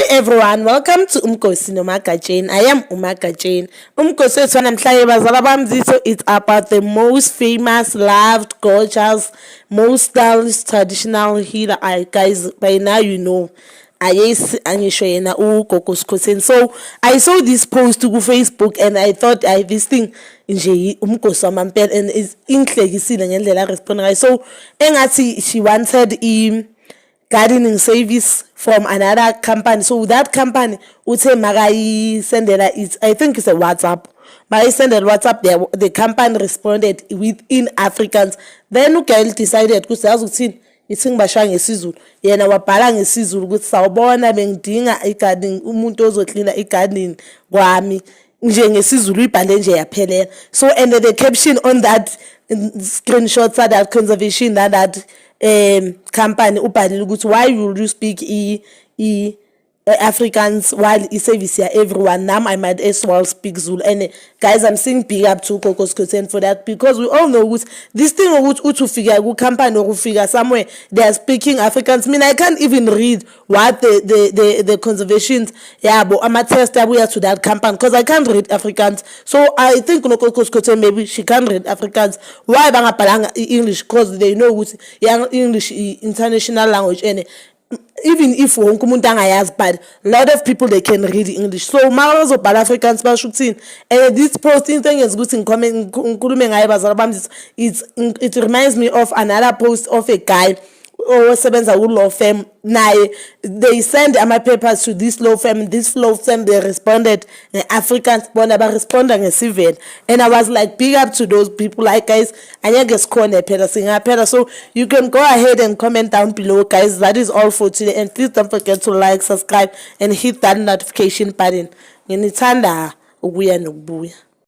everyone, welcome to Umkosi no Makajane. I am Umakajane. Umkosi is one so it's about the most famous, loved, gorgeous, most stylish traditional healer. Guys, by now you know. Gogo skhotheni. So I saw this post to Facebook and I thought this thing nje umkosi wamampela and is inhlekisile ngendlela respond. So engathi she wanted gardening service from another company. So that company uthe magayi sendela it, I think it's a WhatsApp. But I sent a WhatsApp there. The company responded within Afrikaans. Then girl decided ukuthi azuthini ithi ngibashaya ngesizulu. Yena wabhala ngesizulu ukuthi sawubona bengidinga igardening umuntu ozoklina igardening kwami. Nje ngesizulu ibhale nje yaphelela. So and the caption on that screenshot said that conservation that company ubhalile ukuthi why will you speak Afrikaans while service here everyone. Now I might as well speak Zulu. And guys, I'm saying big up to Gogo skhotheni for that, because we all know this thing to figure good company or figure somewhere they are speaking Afrikaans. I mean, I can't even read what the conservations but I'm a test to that company because I can't read Afrikaans. So I think Gogo skhotheni maybe she can read Afrikaans. Why banga English? Because they know English international language and even if wonke umuntu angayazi, but a lot of people they can read English. So mawuzo bhala Afrikaans bashuthini this post into yenza ukuthi ngikhulume ngaye bazala bami. It reminds me of another post of a guy osebenza ku law firm. Naye they send my papers to this law firm. This law firm they responded in Afrikaans, bona ba respond ngesivenda. And I was like, big up to those people. Like guys, anyage skhona phela singaphela. So you can go ahead and comment down below, guys. That is all for today, and please don't forget to like, subscribe and hit that notification button. Nginithanda ukuya nokubuya.